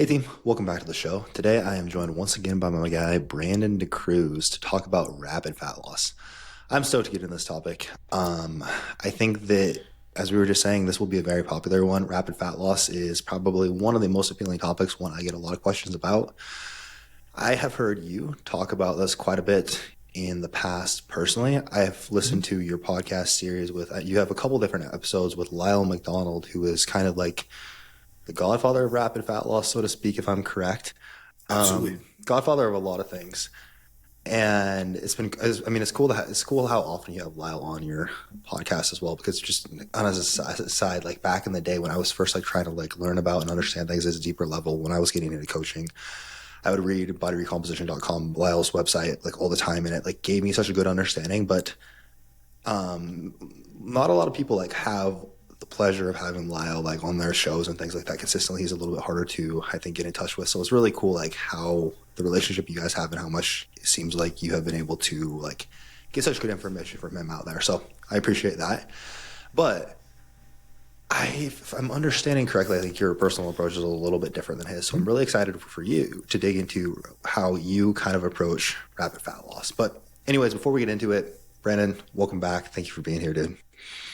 Hey team, welcome back to the show. Today I am joined once again by my guy Brandon DaCruz to talk about rapid fat loss. I'm stoked to get into this topic. I think that as we were just saying, this will be a very popular one. Rapid fat loss is probably one of the most appealing topics, one I get a lot of questions about. I have heard you talk about this quite a bit in the past personally. I have listened to your podcast series with, you have a couple different episodes with Lyle McDonald, who is kind of like the godfather of rapid fat loss, so to speak, if I'm correct. Absolutely. Godfather of a lot of things. And it's cool it's cool how often you have Lyle on your podcast as well, because just on as a side, like back in the day when I was first like trying to like learn about and understand things at a deeper level, when I was getting into coaching, I would read bodyrecomposition.com, Lyle's website, like all the time, and it like gave me such a good understanding. But not a lot of people like have the pleasure of having Lyle like on their shows and things like that consistently. He's a little bit harder to, I think, get in touch with. So it's really cool like how the relationship you guys have and how much it seems like you have been able to like get such good information from him out there. So I appreciate that. But if I'm understanding correctly, I think your personal approach is a little bit different than his. So I'm really excited for you to dig into how you kind of approach rapid fat loss. But anyways, before we get into it, Brandon, welcome back. Thank you for being here, dude.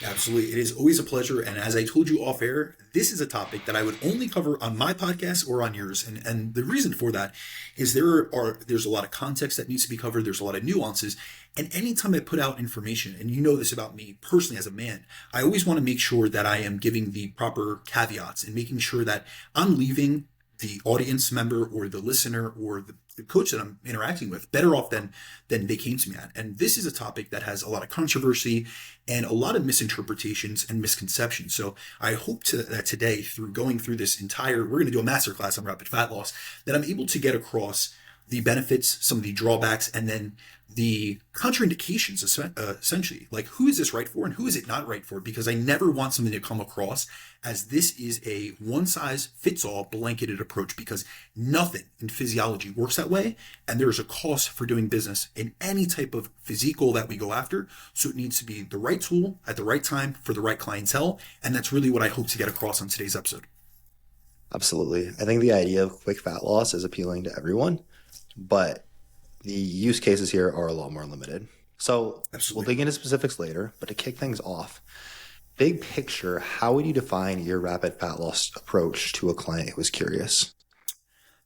Absolutely. It is always a pleasure. And as I told you off air, this is a topic that I would only cover on my podcast or on yours. And the reason for that is there's a lot of context that needs to be covered. There's a lot of nuances. And anytime I put out information, and you know this about me personally as a man, I always want to make sure that I am giving the proper caveats and making sure that I'm leaving the audience member or the listener or the coach that I'm interacting with better off than they came to me at. And this is a topic that has a lot of controversy and a lot of misinterpretations and misconceptions. So I hope that today, through going through this we're going to do a masterclass on rapid fat loss, that I'm able to get across the benefits, some of the drawbacks, and then the contraindications, essentially. Like, who is this right for and who is it not right for? Because I never want something to come across as this is a one-size-fits-all blanketed approach, because nothing in physiology works that way. And there's a cost for doing business in any type of physique goal that we go after. So it needs to be the right tool at the right time for the right clientele. And that's really what I hope to get across on today's episode. Absolutely. I think the idea of quick fat loss is appealing to everyone, but the use cases here are a lot more limited. So Absolutely. We'll dig into specifics later, but to kick things off, big picture, how would you define your rapid fat loss approach to a client who is curious?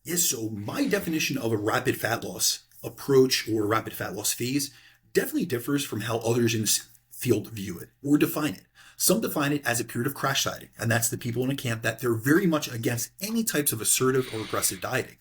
Yes, so my definition of a rapid fat loss approach or rapid fat loss phase definitely differs from how others in this field view it or define it. Some define it as a period of crash dieting, and that's the people in a camp that they're very much against any types of assertive or aggressive dieting.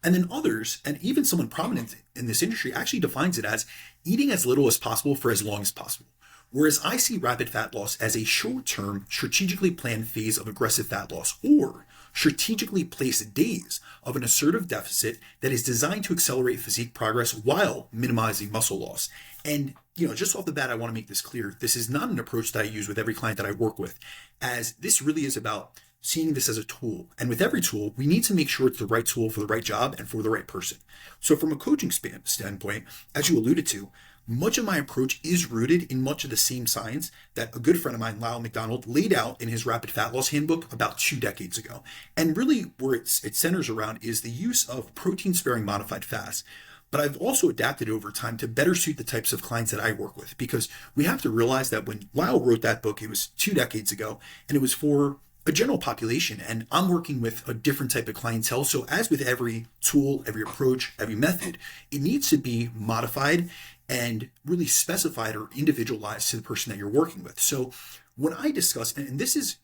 And then others, and even someone prominent in this industry, actually defines it as eating as little as possible for as long as possible. Whereas I see rapid fat loss as a short-term, strategically planned phase of aggressive fat loss, or strategically placed days of an assertive deficit that is designed to accelerate physique progress while minimizing muscle loss. And, just off the bat, I want to make this clear. This is not an approach that I use with every client that I work with, as this really is about seeing this as a tool. And with every tool, we need to make sure it's the right tool for the right job and for the right person. So from a coaching standpoint, as you alluded to, much of my approach is rooted in much of the same science that a good friend of mine, Lyle McDonald, laid out in his Rapid Fat Loss Handbook about 2 decades ago. And really where it centers around is the use of protein-sparing modified fasts. But I've also adapted over time to better suit the types of clients that I work with, because we have to realize that when Lyle wrote that book, it was 2 decades ago, and it was for a general population, and I'm working with a different type of clientele. So as with every tool, every approach, every method, it needs to be modified and really specified or individualized to the person that you're working with. So when I discuss, and this is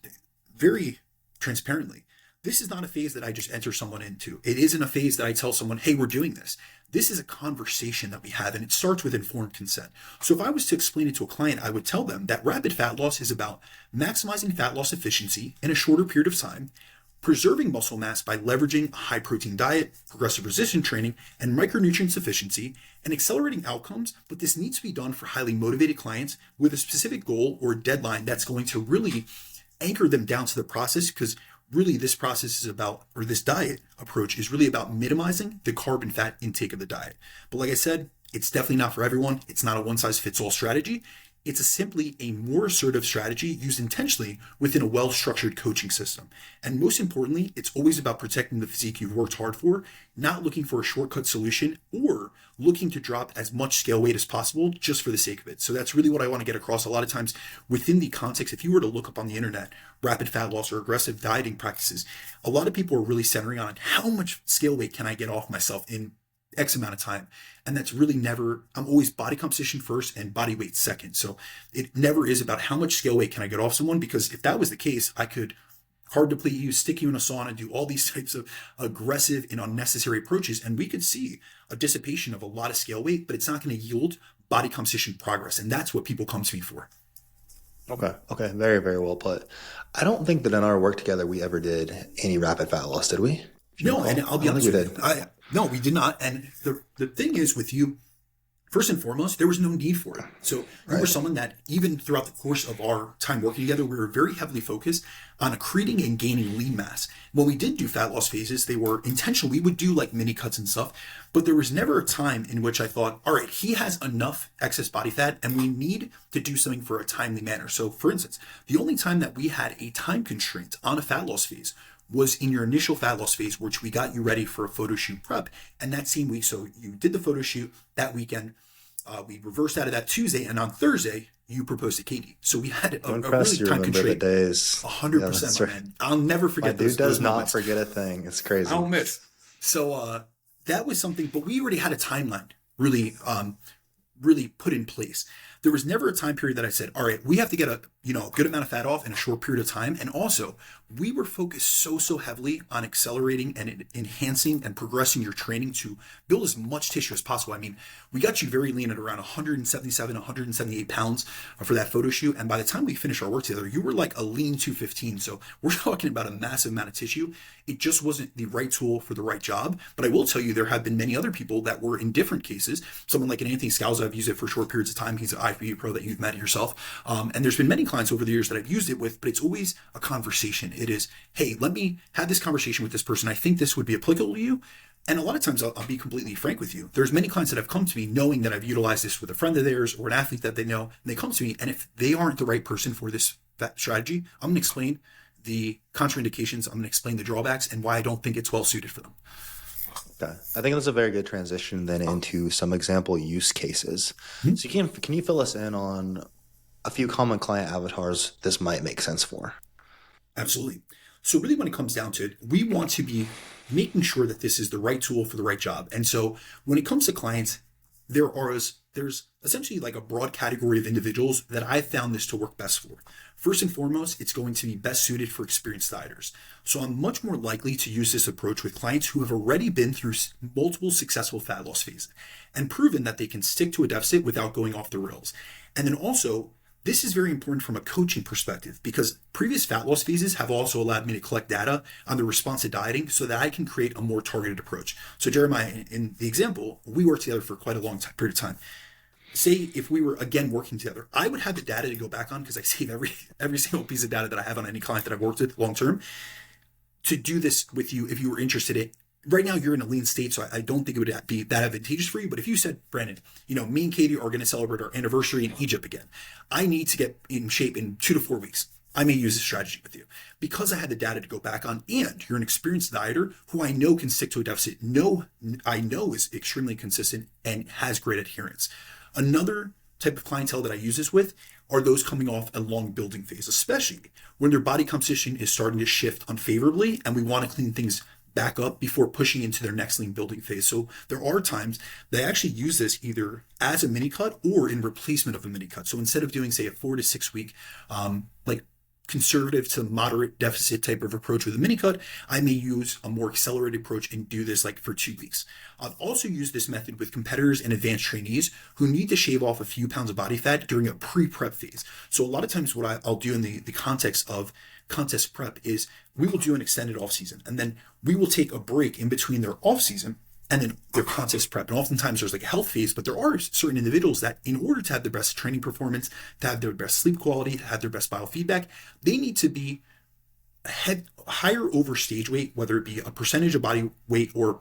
very transparently, this is not a phase that I just enter someone into. It isn't a phase that I tell someone, hey, we're doing this. This is a conversation that we have, and it starts with informed consent. So if I was to explain it to a client, I would tell them that rapid fat loss is about maximizing fat loss efficiency in a shorter period of time, preserving muscle mass by leveraging a high protein diet, progressive resistance training, and micronutrient sufficiency, and accelerating outcomes. But this needs to be done for highly motivated clients with a specific goal or deadline that's going to really anchor them down to the process, because really this process is about, or this diet approach is really about minimizing the carb and fat intake of the diet. But like I said, it's definitely not for everyone. It's not a one-size-fits-all strategy. It's simply a more assertive strategy used intentionally within a well-structured coaching system. And most importantly, it's always about protecting the physique you've worked hard for, not looking for a shortcut solution or looking to drop as much scale weight as possible just for the sake of it. So that's really what I want to get across. A lot of times within the context, if you were to look up on the internet, rapid fat loss or aggressive dieting practices, a lot of people are really centering on how much scale weight can I get off myself in X amount of time. And that's really never, I'm always body composition first and body weight second. So it never is about how much scale weight can I get off someone, because if that was the case, I could hard deplete you, stick you in a sauna, do all these types of aggressive and unnecessary approaches. And we could see a dissipation of a lot of scale weight, but it's not going to yield body composition progress. And that's what people come to me for. Okay. Okay. Very, very well put. I don't think that in our work together we ever did any rapid fat loss, did we? No, and I'll be honest with you. No, we did not. And the thing is with you, first and foremost, there was no need for it. So you were someone that even throughout the course of our time working together, we were very heavily focused on accreting and gaining lean mass. When we did do fat loss phases, they were intentional. We would do like mini cuts and stuff, but there was never a time in which I thought, all right, he has enough excess body fat and we need to do something for a timely manner. So for instance, the only time that we had a time constraint on a fat loss phase was in your initial fat loss phase, which we got you ready for a photo shoot prep. And that same week, so you did the photo shoot that weekend. We reversed out of that Tuesday, and on Thursday, you proposed to Katie. So we had a really time constraint. Days. 100%, Yeah, man. I'll never forget those. Dude does not forget a thing. It's crazy. I'll miss. So that was something, but we already had a timeline really put in place. There was never a time period that I said, all right, we have to get a good amount of fat off in a short period of time. And also, we were focused so heavily on accelerating and enhancing and progressing your training to build as much tissue as possible. I mean, we got you very lean at around 177, 178 pounds for that photo shoot. And by the time we finished our work together, you were like a lean 215. So we're talking about a massive amount of tissue. It just wasn't the right tool for the right job. But I will tell you, there have been many other people that were in different cases. Someone like an Anthony Scalzo, I've used it for short periods of time. He's an IFBB pro that you've met yourself. And there's been many clients over the years that I've used it with, but it's always a conversation. It is, hey, let me have this conversation with this person. I think this would be applicable to you. And a lot of times I'll be completely frank with you. There's many clients that have come to me knowing that I've utilized this with a friend of theirs or an athlete that they know, and they come to me. And if they aren't the right person for this strategy, I'm going to explain the contraindications. I'm going to explain the drawbacks and why I don't think it's well suited for them. Okay. I think that's a very good transition then into some example use cases. Mm-hmm. So can you fill us in on a few common client avatars this might make sense for? Absolutely. So really when it comes down to it, we want to be making sure that this is the right tool for the right job. And so when it comes to clients, there's essentially like a broad category of individuals that I found this to work best for. First and foremost, it's going to be best suited for experienced dieters. So I'm much more likely to use this approach with clients who have already been through multiple successful fat loss phases and proven that they can stick to a deficit without going off the rails. And then also, this is very important from a coaching perspective because previous fat loss phases have also allowed me to collect data on the response to dieting so that I can create a more targeted approach. So Jeremiah, in the example, we worked together for quite a long period of time. Say if we were again working together, I would have the data to go back on because I save every single piece of data that I have on any client that I've worked with long term to do this with you if you were interested in. Right now you're in a lean state, so I don't think it would be that advantageous for you. But if you said, Brandon, me and Katie are going to celebrate our anniversary in Egypt again. I need to get in shape in 2 to 4 weeks. I may use this strategy with you because I had the data to go back on, and you're an experienced dieter who I know can stick to a deficit. I know is extremely consistent and has great adherence. Another type of clientele that I use this with are those coming off a long building phase, especially when their body composition is starting to shift unfavorably and we want to clean things back up before pushing into their next lean building phase. So there are times they actually use this either as a mini cut or in replacement of a mini cut. So instead of doing, say, a 4 to 6 week, like conservative to moderate deficit type of approach with a mini cut, I may use a more accelerated approach and do this like for 2 weeks. I've also used this method with competitors and advanced trainees who need to shave off a few pounds of body fat during a pre-prep phase. So a lot of times what I'll do in the context of contest prep is we will do an extended off season and then we will take a break in between their off season and then their contest prep. And oftentimes there's like a health phase, but there are certain individuals that in order to have their best training performance, to have their best sleep quality, to have their best biofeedback, they need to be higher over stage weight, whether it be a percentage of body weight or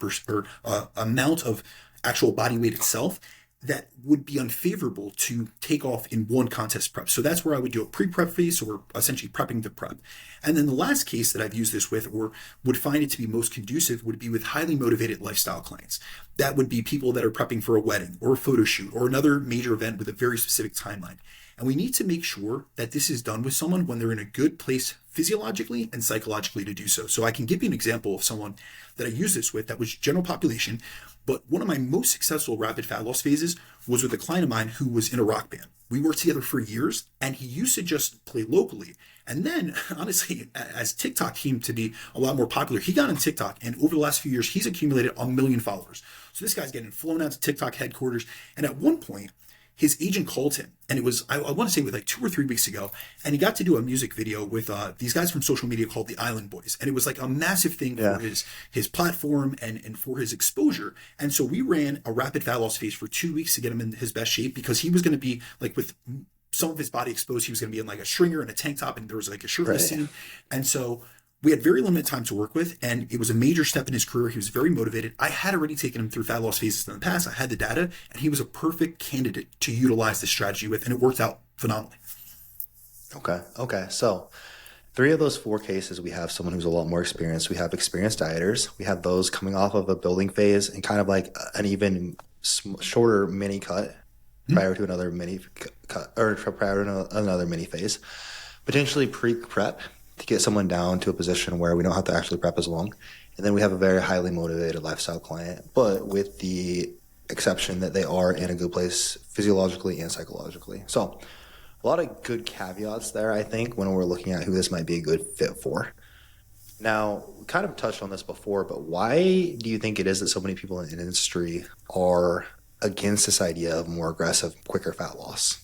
amount of actual body weight itself. that would be unfavorable to take off in one contest prep. So that's where I would do a pre-prep phase, so we're essentially prepping the prep. And then the last case that I've used this with, or would find it to be most conducive, would be with highly motivated lifestyle clients. That would be people that are prepping for a wedding or a photo shoot or another major event with a very specific timeline. And we need to make sure that this is done with someone when they're in a good place physiologically and psychologically to do so. So I can give you an example of someone that I used this with that was general population, but one of my most successful rapid fat loss phases was with a client of mine who was in a rock band. We worked together for years, and he used to just play locally. And then, honestly, as TikTok came to be a lot more popular, he got on TikTok, and over the last few years, he's accumulated 1 million followers. So this guy's getting flown out to TikTok headquarters. And at one point, his agent called him, and it was, I want to say, with like 2 or 3 weeks ago, and he got to do a music video with these guys from social media called the Island Boys, and it was like a massive thing for his platform and for his exposure. And so we ran a rapid fat loss phase for 2 weeks to get him in his best shape, because he was going to be like, with some of his body exposed, he was going to be in like a stringer and a tank top, and there was like a shirtless scene. And so we had very limited time to work with, and it was a major step in his career. He was very motivated. I had already taken him through fat loss phases in the past. I had the data, and he was a perfect candidate to utilize this strategy with, and it worked out phenomenally. Okay. So 3 of those 4 cases, we have someone who's a lot more experienced. We have experienced dieters. We have those coming off of a building phase and kind of like an even shorter mini cut prior to another mini cut, or prior to another mini phase. Potentially pre-prep to get someone down to a position where we don't have to actually prep as long. And then we have a very highly motivated lifestyle client, but with the exception that they are in a good place physiologically and psychologically. So a lot of good caveats there, I think, when we're looking at who this might be a good fit for. Now, we kind of touched on this before, but why do you think it is that so many people in the industry are against this idea of more aggressive, quicker fat loss?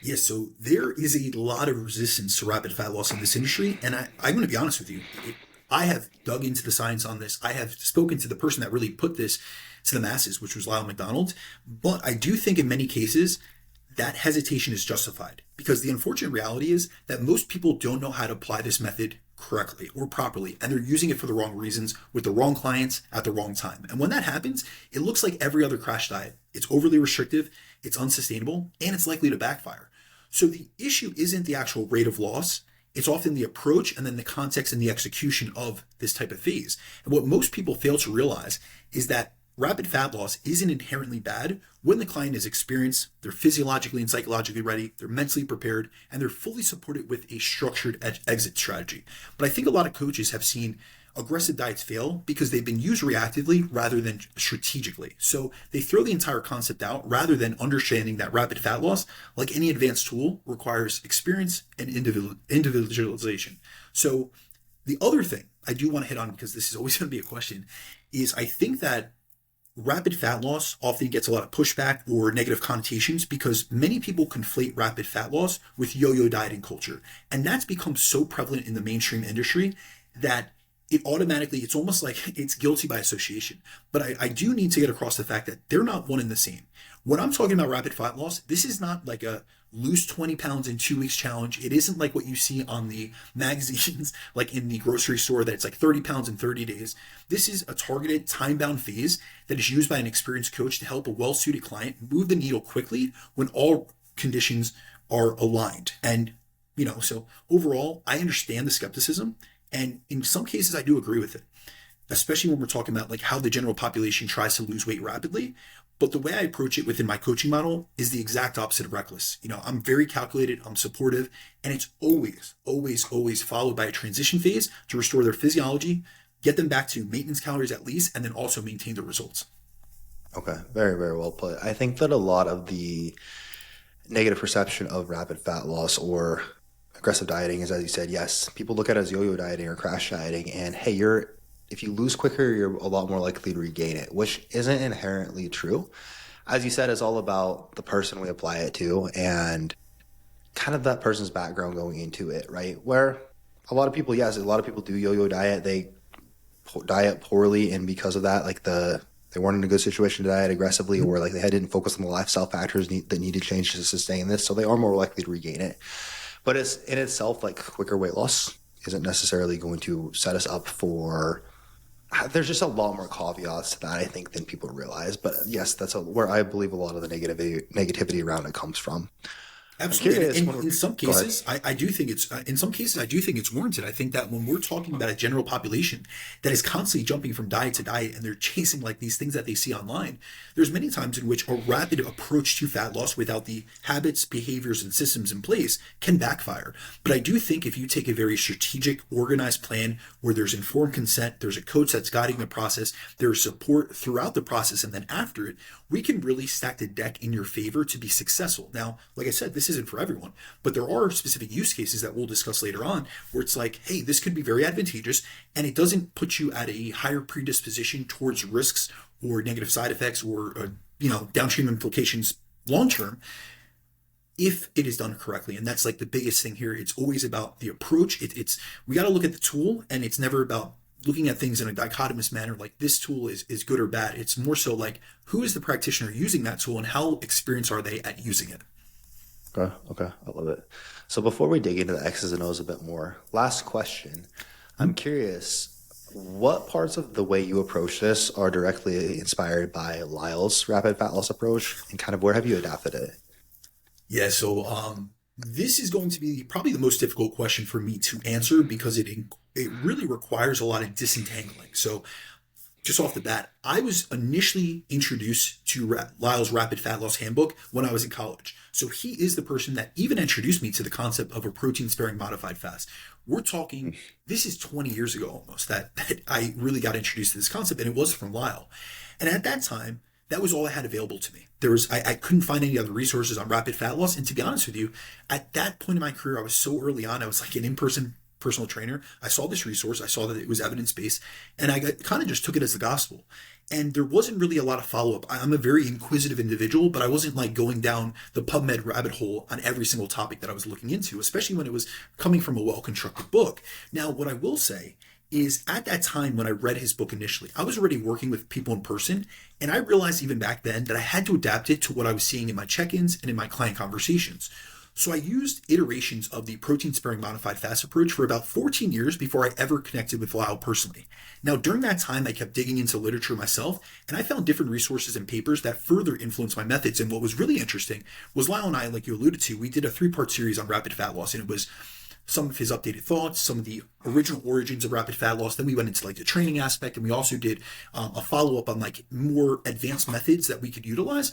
Yes, so there is a lot of resistance to rapid fat loss in this industry. And I'm going to be honest with you. I have dug into the science on this. I have spoken to the person that really put this to the masses, which was Lyle McDonald. But I do think in many cases that hesitation is justified, because the unfortunate reality is that most people don't know how to apply this method correctly or properly, and they're using it for the wrong reasons with the wrong clients at the wrong time. And when that happens, it looks like every other crash diet. It's overly restrictive, it's unsustainable, and it's likely to backfire. So the issue isn't the actual rate of loss. It's often the approach and then the context and the execution of this type of phase. And what most people fail to realize is that rapid fat loss isn't inherently bad when the client is experienced, they're physiologically and psychologically ready, they're mentally prepared, and they're fully supported with a structured exit strategy. But I think a lot of coaches have seen aggressive diets fail because they've been used reactively rather than strategically. So they throw the entire concept out rather than understanding that rapid fat loss, like any advanced tool, requires experience and individualization. So the other thing I do want to hit on, because this is always going to be a question, is I think that rapid fat loss often gets a lot of pushback or negative connotations because many people conflate rapid fat loss with yo-yo dieting culture. And that's become so prevalent in the mainstream industry that it's almost like it's guilty by association. But I do need to get across the fact that they're not one and the same. When I'm talking about rapid fat loss, this is not like a lose 20 pounds in 2 weeks challenge. It isn't like what you see on the magazines, like in the grocery store, that it's like 30 pounds in 30 days. This is a targeted time-bound phase that is used by an experienced coach to help a well-suited client move the needle quickly when all conditions are aligned. And, so overall, I understand the skepticism. And in some cases, I do agree with it, especially when we're talking about like how the general population tries to lose weight rapidly. But the way I approach it within my coaching model is the exact opposite of reckless. I'm very calculated, I'm supportive, and it's always, always, always followed by a transition phase to restore their physiology, get them back to maintenance calories at least, and then also maintain the results. Okay, very, very well put. I think that a lot of the negative perception of rapid fat loss or aggressive dieting is, as you said, yes, people look at it as yo-yo dieting or crash dieting, and hey, if you lose quicker, you're a lot more likely to regain it, which isn't inherently true. As you said, it's all about the person we apply it to and kind of that person's background going into it, right? Where a lot of people do yo-yo diet. They diet poorly, and because of that, like they weren't in a good situation to diet aggressively, or like they didn't focus on the lifestyle factors that need to change to sustain this, so they are more likely to regain it. But it's in itself, like quicker weight loss isn't necessarily going to set us up for there's just a lot more caveats to that, I think, than people realize. But yes, that's where I believe a lot of the negativity around it comes from. I'm Absolutely, curious. and in some Go ahead. cases, I do think it's in some cases I do think it's warranted. I think that when we're talking about a general population that is constantly jumping from diet to diet and they're chasing like these things that they see online, there's many times in which a rapid approach to fat loss without the habits, behaviors, and systems in place can backfire. But I do think if you take a very strategic, organized plan where there's informed consent, there's a coach that's guiding the process, there's support throughout the process, and then after it, we can really stack the deck in your favor to be successful. Now, like I said, this isn't for everyone, but there are specific use cases that we'll discuss later on where it's like, hey, this could be very advantageous and it doesn't put you at a higher predisposition towards risks or negative side effects or downstream implications long term if it is done correctly. And that's like the biggest thing here. It's always about the approach. It's we got to look at the tool, and it's never about looking at things in a dichotomous manner like this tool is good or bad. It's more so like, who is the practitioner using that tool and how experienced are they at using it? Okay, okay, I love it. So before we dig into the X's and O's a bit more, last question. I'm curious, what parts of the way you approach this are directly inspired by Lyle's rapid fat loss approach, and kind of where have you adapted it? Yeah, so this is going to be probably the most difficult question for me to answer because it really requires a lot of disentangling. So just off the bat, I was initially introduced to Lyle's Rapid Fat Loss Handbook when I was in college. So he is the person that even introduced me to the concept of a protein-sparing modified fast. We're talking, this is 20 years ago almost that I really got introduced to this concept, and it was from Lyle. And at that time, that was all I had available to me. I couldn't find any other resources on rapid fat loss. And to be honest with you, at that point in my career, I was so early on, I was like an in-person personal trainer. I saw this resource, I saw that it was evidence-based, and I kind of just took it as the gospel. And there wasn't really a lot of follow-up. I'm a very inquisitive individual, but I wasn't like going down the PubMed rabbit hole on every single topic that I was looking into, especially when it was coming from a well-constructed book. Now, what I will say is at that time when I read his book initially, I was already working with people in person, and I realized even back then that I had to adapt it to what I was seeing in my check-ins and in my client conversations. So I used iterations of the protein-sparing modified fast approach for about 14 years before I ever connected with Lyle personally. Now, during that time, I kept digging into literature myself, and I found different resources and papers that further influenced my methods. And what was really interesting was Lyle and I, like you alluded to, we did a 3-part series on rapid fat loss, and it was some of his updated thoughts, some of the original origins of rapid fat loss. Then we went into like the training aspect, and we also did a follow-up on like more advanced methods that we could utilize.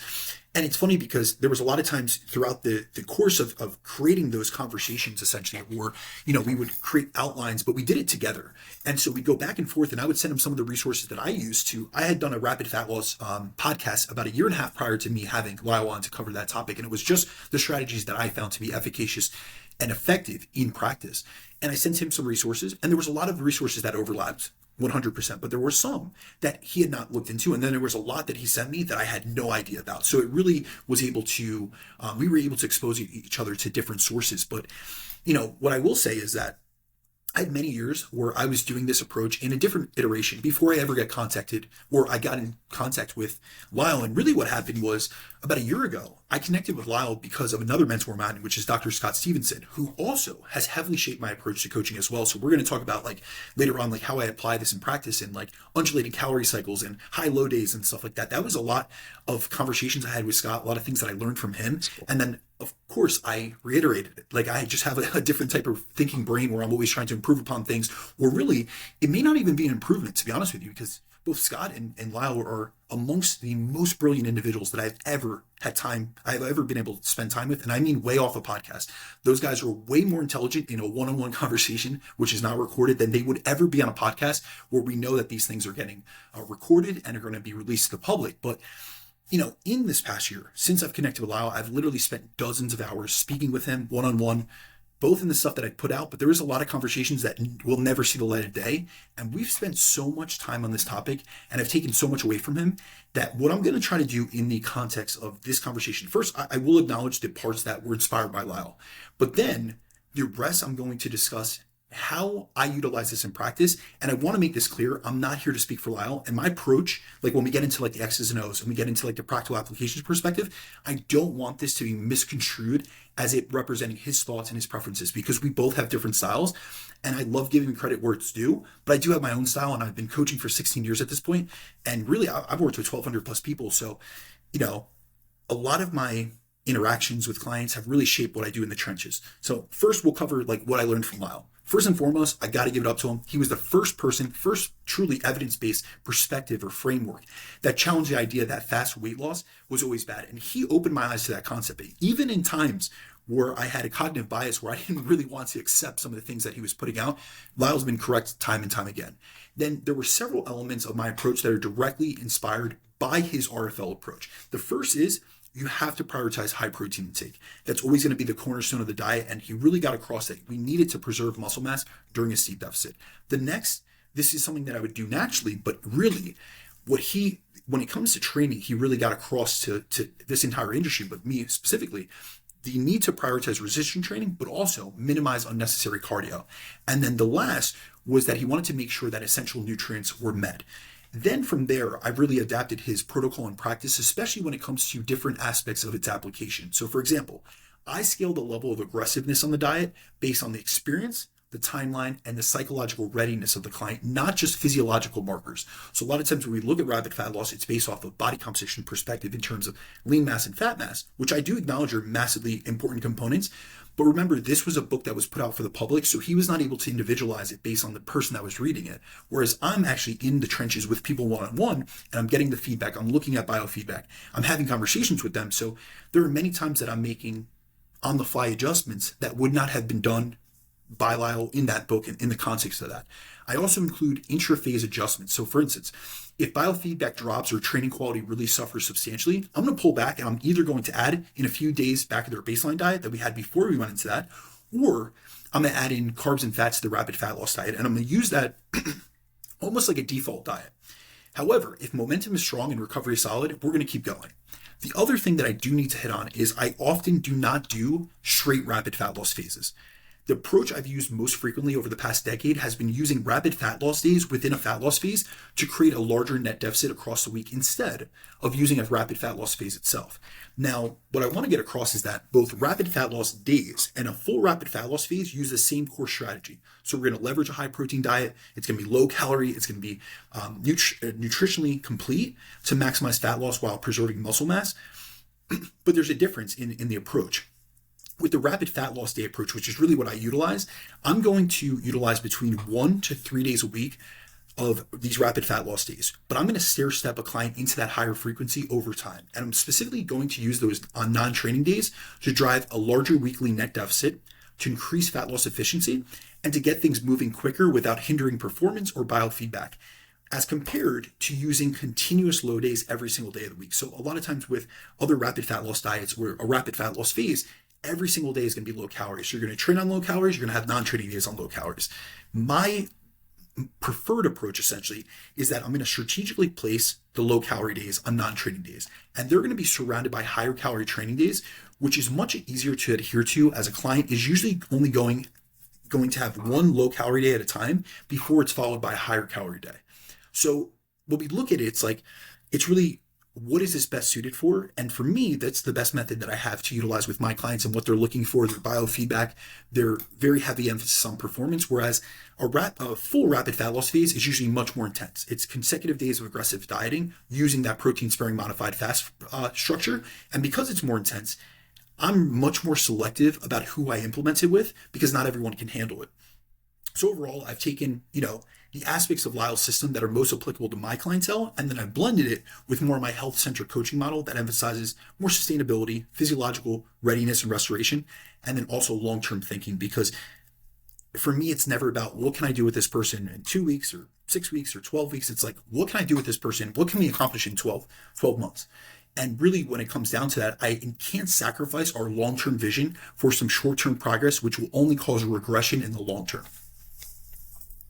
And it's funny because there was a lot of times throughout the course of creating those conversations, essentially, where, we would create outlines, but we did it together. And so we'd go back and forth, and I would send him some of the resources that I used to. I had done a rapid fat loss podcast about a year and a half prior to me having Lyle on to cover that topic. And it was just the strategies that I found to be efficacious and effective in practice. And I sent him some resources, and there was a lot of resources that overlapped 100%, but there were some that he had not looked into. And then there was a lot that he sent me that I had no idea about. So it really was able to, we were able to expose each other to different sources. But, what I will say is that I had many years where I was doing this approach in a different iteration before I ever got contacted, or I got in contact with Lyle. And really what happened was about a year ago, I connected with Lyle because of another mentor of mine, which is Dr. Scott Stevenson, who also has heavily shaped my approach to coaching as well. So we're going to talk about like later on, like how I apply this in practice and like undulating calorie cycles and high low days and stuff like that. That was a lot of conversations I had with Scott, a lot of things that I learned from him. And then of course, I reiterated it. Like I just have a different type of thinking brain where I'm always trying to improve upon things, or really, it may not even be an improvement, to be honest with you, because both Scott and Lyle are amongst the most brilliant individuals that I've ever been able to spend time with. And I mean, way off a podcast. Those guys are way more intelligent in a one-on-one conversation, which is not recorded, than they would ever be on a podcast where we know that these things are getting recorded and are going to be released to the public. But in this past year, since I've connected with Lyle, I've literally spent dozens of hours speaking with him one-on-one, both in the stuff that I put out, but there is a lot of conversations that will never see the light of day. And we've spent so much time on this topic, and I've taken so much away from him, that what I'm going to try to do in the context of this conversation, first, I will acknowledge the parts that were inspired by Lyle, but then the rest I'm going to discuss how I utilize this in practice. And I want to make this clear. I'm not here to speak for Lyle. And my approach, like when we get into like the X's and O's and we get into like the practical applications perspective, I don't want this to be misconstrued as it representing his thoughts and his preferences, because we both have different styles. And I love giving credit where it's due, but I do have my own style, and I've been coaching for 16 years at this point. And really, I've worked with 1,200 plus people. So, you know, a lot of my interactions with clients have really shaped what I do in the trenches. So first we'll cover like what I learned from Lyle. First and foremost, I got to give it up to him. He was the first truly evidence-based perspective or framework that challenged the idea that fast weight loss was always bad. And he opened my eyes to that concept. Even in times where I had a cognitive bias, where I didn't really want to accept some of the things that he was putting out, Lyle's been correct time and time again. Then there were several elements of my approach that are directly inspired by his RFL approach. The first is you have to prioritize high protein intake. That's always going to be the cornerstone of the diet. And he really got across that we needed to preserve muscle mass during a steep deficit. The next, this is something that I would do naturally, but really when it comes to training, he really got across to this entire industry, but me specifically, the need to prioritize resistance training, but also minimize unnecessary cardio. And then the last was that he wanted to make sure that essential nutrients were met. Then from there, I've really adapted his protocol and practice, especially when it comes to different aspects of its application. So for example, I scale the level of aggressiveness on the diet based on the experience, the timeline, and the psychological readiness of the client, not just physiological markers. So a lot of times when we look at rapid fat loss, it's based off of body composition perspective in terms of lean mass and fat mass, which I do acknowledge are massively important components. But remember, this was a book that was put out for the public, so he was not able to individualize it based on the person that was reading it. Whereas I'm actually in the trenches with people one-on-one, and I'm getting the feedback. I'm looking at biofeedback. I'm having conversations with them. So there are many times that I'm making on-the-fly adjustments that would not have been done by Lyle in that book and in the context of that. I also include intra-phase adjustments. So for instance, if biofeedback drops or training quality really suffers substantially, I'm going to pull back and I'm either going to add in a few days back to their baseline diet that we had before we went into that, or I'm going to add in carbs and fats to the rapid fat loss diet. And I'm going to use that almost like a default diet. However, if momentum is strong and recovery is solid, we're going to keep going. The other thing that I do need to hit on is I often do not do straight rapid fat loss phases. The approach I've used most frequently over the past decade has been using rapid fat loss days within a fat loss phase to create a larger net deficit across the week instead of using a rapid fat loss phase itself. Now, what I want to get across is that both rapid fat loss days and a full rapid fat loss phase use the same core strategy. So we're going to leverage a high protein diet. It's going to be low calorie. It's going to be nutritionally complete to maximize fat loss while preserving muscle mass. But there's a difference in the approach. With the rapid fat loss day approach, which is really what I utilize, I'm going to utilize between 1 to 3 days a week of these rapid fat loss days. But I'm going to stair step a client into that higher frequency over time. And I'm specifically going to use those on non-training days to drive a larger weekly net deficit, to increase fat loss efficiency, and to get things moving quicker without hindering performance or biofeedback, as compared to using continuous low days every single day of the week. So a lot of times with other rapid fat loss diets where a rapid fat loss phase, every single day is going to be low calories. So you're going to train on low calories. You're going to have non-training days on low calories. My preferred approach essentially is that I'm going to strategically place the low calorie days on non-training days. And they're going to be surrounded by higher calorie training days, which is much easier to adhere to as a client is usually only going to have one low calorie day at a time before it's followed by a higher calorie day. So when we look at it, it's like, it's really, what is this best suited for? And for me, that's the best method that I have to utilize with my clients and what they're looking for, their biofeedback, their very heavy emphasis on performance. Whereas a full rapid fat loss phase is usually much more intense. It's consecutive days of aggressive dieting using that protein sparing modified fast structure. And because it's more intense, I'm much more selective about who I implement it with because not everyone can handle it. So overall, I've taken, the aspects of Lyle's system that are most applicable to my clientele, and then I've blended it with more of my health-centric coaching model that emphasizes more sustainability, physiological readiness and restoration, and then also long-term thinking. Because for me, it's never about what can I do with this person in 2 weeks or 6 weeks or 12 weeks. It's like, what can I do with this person? What can we accomplish in 12 months? And really, when it comes down to that, I can't sacrifice our long-term vision for some short-term progress, which will only cause a regression in the long term.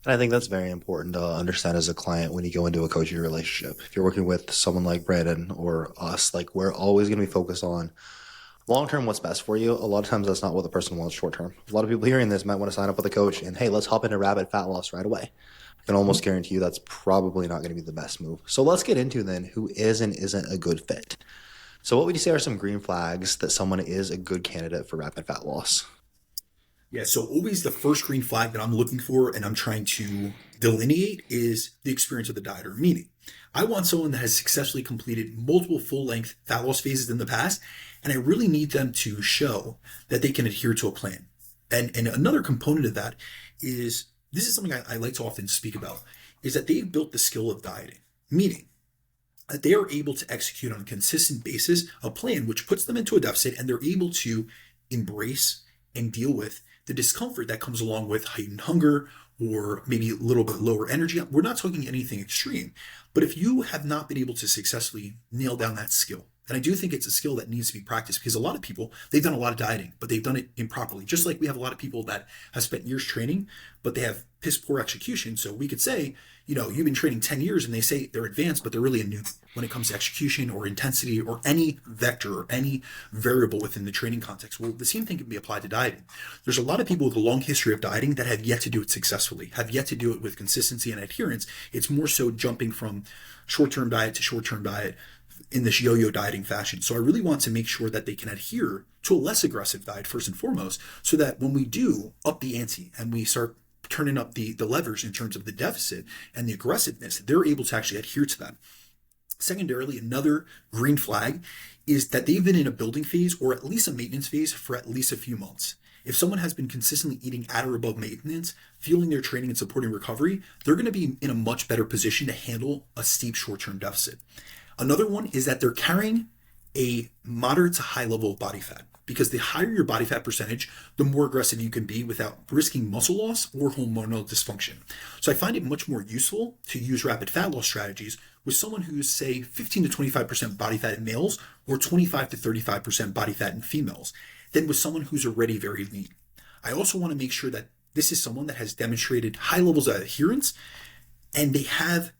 And I think that's very important to understand as a client when you go into a coaching relationship. If you're working with someone like Brandon or us, like we're always going to be focused on long term, what's best for you, a lot of times that's not what the person wants short term. A lot of people hearing this might want to sign up with a coach and, hey, let's hop into rapid fat loss right away. I can almost guarantee you that's probably not going to be the best move. So let's get into then who is and isn't a good fit. So what would you say are some green flags that someone is a good candidate for rapid fat loss? Yeah, so always the first green flag that I'm looking for and I'm trying to delineate is the experience of the dieter. Meaning, I want someone that has successfully completed multiple full-length fat loss phases in the past, and I really need them to show that they can adhere to a plan. And another component of that is, this is something I like to often speak about, is that they've built the skill of dieting. Meaning, that they are able to execute on a consistent basis a plan which puts them into a deficit, and they're able to embrace and deal with the discomfort that comes along with heightened hunger or maybe a little bit lower energy. We're not talking anything extreme, but if you have not been able to successfully nail down that skill, and I do think it's a skill that needs to be practiced, because a lot of people, they've done a lot of dieting, but they've done it improperly. Just like we have a lot of people that have spent years training, but they have piss poor execution. So we could say, you've been training 10 years and they say they're advanced, but they're really a noob when it comes to execution or intensity or any vector or any variable within the training context. Well, the same thing can be applied to dieting. There's a lot of people with a long history of dieting that have yet to do it successfully, have yet to do it with consistency and adherence. It's more so jumping from short-term diet to short-term diet in this yo-yo dieting fashion. So I really want to make sure that they can adhere to a less aggressive diet first and foremost, so that when we do up the ante and we start turning up the levers in terms of the deficit and the aggressiveness, they're able to actually adhere to that. Secondarily, another green flag is that they've been in a building phase or at least a maintenance phase for at least a few months. If someone has been consistently eating at or above maintenance, fueling their training and supporting recovery, they're going to be in a much better position to handle a steep short-term deficit. Another one is that they're carrying a moderate to high level of body fat, because the higher your body fat percentage, the more aggressive you can be without risking muscle loss or hormonal dysfunction. So I find it much more useful to use rapid fat loss strategies with someone who's, say, 15 to 25% body fat in males or 25 to 35% body fat in females than with someone who's already very lean. I also want to make sure that this is someone that has demonstrated high levels of adherence, and they have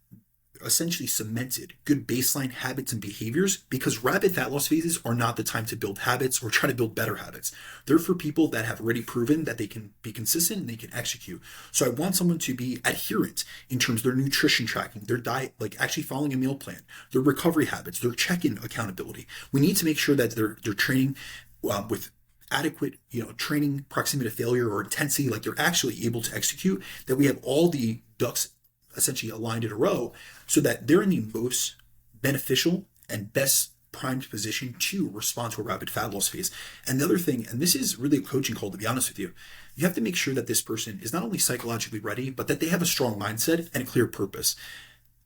essentially cemented good baseline habits and behaviors, because rapid fat loss phases are not the time to build habits or try to build better habits. They're for people that have already proven that they can be consistent and they can execute. So I want someone to be adherent in terms of their nutrition tracking, their diet, like actually following a meal plan, their recovery habits, their check-in accountability. We need to make sure that they're training with adequate, training proximity to failure or intensity, like they're actually able to execute, that we have all the ducks essentially aligned in a row, so that they're in the most beneficial and best primed position to respond to a rapid fat loss phase. And the other thing, and this is really a coaching call, to be honest with you, you have to make sure that this person is not only psychologically ready, but that they have a strong mindset and a clear purpose.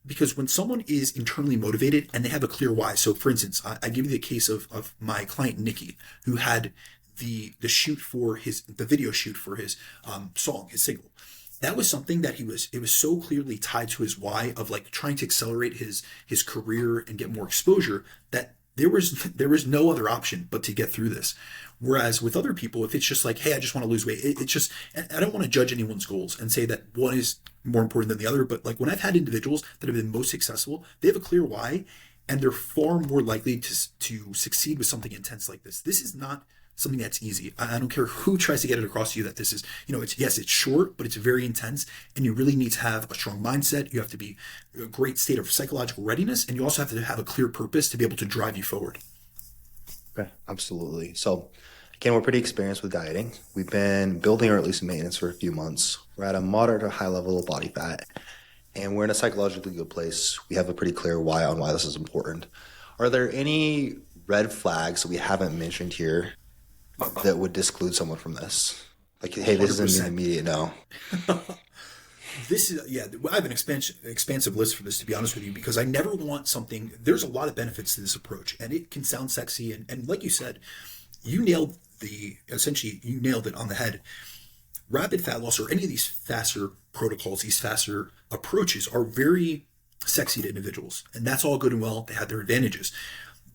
Because when someone is internally motivated and they have a clear why, so for instance, I give you the case of my client Nikki, who had the video shoot for his song, his single. That was something that it was so clearly tied to his why of like trying to accelerate his career and get more exposure, that there was no other option but to get through this. Whereas with other people, if it's just like, hey, I just want to lose weight, it's just, I don't want to judge anyone's goals and say that one is more important than the other. But like when I've had individuals that have been most successful, they have a clear why, and they're far more likely to succeed with something intense like this. This is not something that's easy. I don't care who tries to get it across to you that this is, it's short, but it's very intense, and you really need to have a strong mindset. You have to be a great state of psychological readiness, and you also have to have a clear purpose to be able to drive you forward. Okay, absolutely. So again, we're pretty experienced with dieting. We've been building or at least maintenance for a few months. We're at a moderate to high level of body fat, and we're in a psychologically good place. We have a pretty clear why on why this is important. Are there any red flags that we haven't mentioned here that would disclude someone from this? Like, hey, this 100%. Isn't an immediate no. This is, I have an expansive list for this, to be honest with you, because I never want something, there's a lot of benefits to this approach, and it can sound sexy. And like you said, you nailed it on the head. Rapid fat loss or any of these faster protocols, these faster approaches are very sexy to individuals. And that's all good and well. They have their advantages.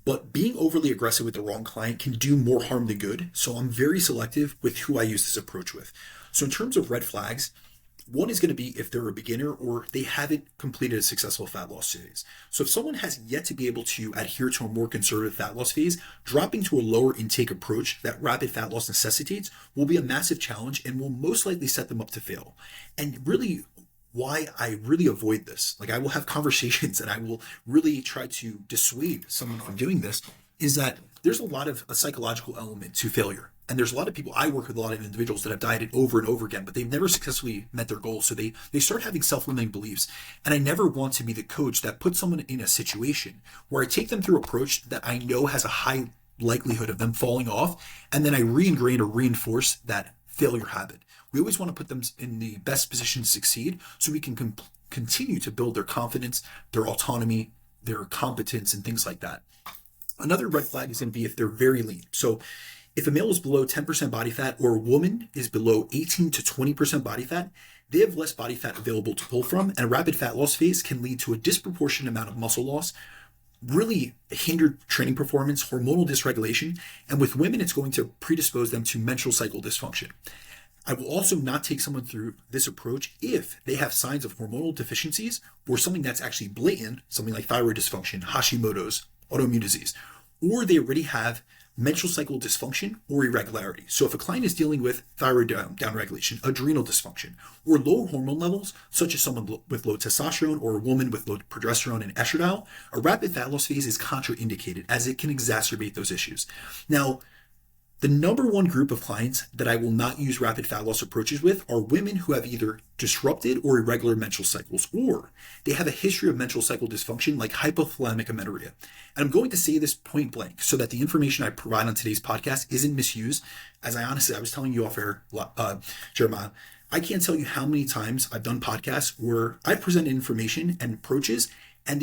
But being overly aggressive with the wrong client can do more harm than good. So I'm very selective with who I use this approach with. So in terms of red flags, One is going to be if they're a beginner or they haven't completed a successful fat loss phase. So if someone has yet to be able to adhere to a more conservative fat loss phase, dropping to a lower intake approach that rapid fat loss necessitates will be a massive challenge and will most likely set them up to fail. And really, why I really avoid this, like I will have conversations and I will really try to dissuade someone from doing this, is that there's a lot of a psychological element to failure. And there's a lot of people, I work with a lot of individuals that have dieted over and over again, but they've never successfully met their goals. So they start having self-limiting beliefs. And I never want to be the coach that puts someone in a situation where I take them through an approach that I know has a high likelihood of them falling off. And then I re-ingrain or reinforce that failure habit. We always want to put them in the best position to succeed so we can continue to build their confidence, their autonomy, their competence, and things like that. Another red flag is going to be if they're very lean. So if a male is below 10% body fat or a woman is below 18 to 20% body fat, they have less body fat available to pull from, and a rapid fat loss phase can lead to a disproportionate amount of muscle loss, really hindered training performance, hormonal dysregulation, and with women, it's going to predispose them to menstrual cycle dysfunction. I will also not take someone through this approach if they have signs of hormonal deficiencies or something that's actually blatant, something like thyroid dysfunction, Hashimoto's, autoimmune disease, or they already have menstrual cycle dysfunction or irregularity. So if a client is dealing with thyroid downregulation, adrenal dysfunction, or low hormone levels, such as someone with low testosterone or a woman with low progesterone and estradiol, a rapid fat loss phase is contraindicated as it can exacerbate those issues. Now, the number one group of clients that I will not use rapid fat loss approaches with are women who have either disrupted or irregular menstrual cycles, or they have a history of menstrual cycle dysfunction like hypothalamic amenorrhea. And I'm going to say this point blank so that the information I provide on today's podcast isn't misused. As I was telling you off air, Jeremiah, I can't tell you how many times I've done podcasts where I've presented information and approaches and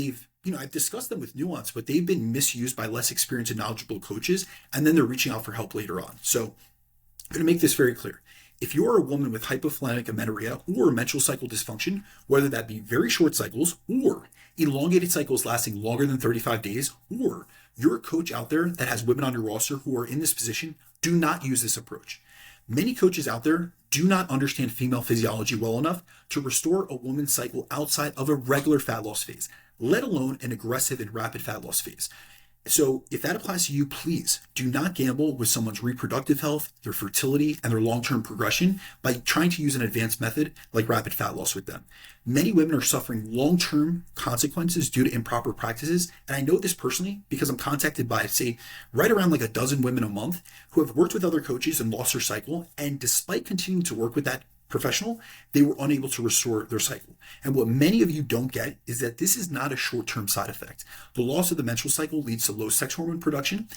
I've discussed them with nuance, but they've been misused by less experienced and knowledgeable coaches, and then they're reaching out for help later on. So I'm going to make this very clear. If you're a woman with hypothalamic amenorrhea or menstrual cycle dysfunction, whether that be very short cycles or elongated cycles lasting longer than 35 days, or you're a coach out there that has women on your roster who are in this position, do not use this approach. Many coaches out there do not understand female physiology well enough to restore a woman's cycle outside of a regular fat loss phase, let alone an aggressive and rapid fat loss phase. So if that applies to you, please do not gamble with someone's reproductive health, their fertility, and their long-term progression by trying to use an advanced method like rapid fat loss with them. Many women are suffering long-term consequences due to improper practices. And I know this personally because I'm contacted by, say, right around like a dozen women a month who have worked with other coaches and lost their cycle. And despite continuing to work with that professional, they were unable to restore their cycle. And what many of you don't get is that this is not a short-term side effect. The loss of the menstrual cycle leads to low sex hormone production,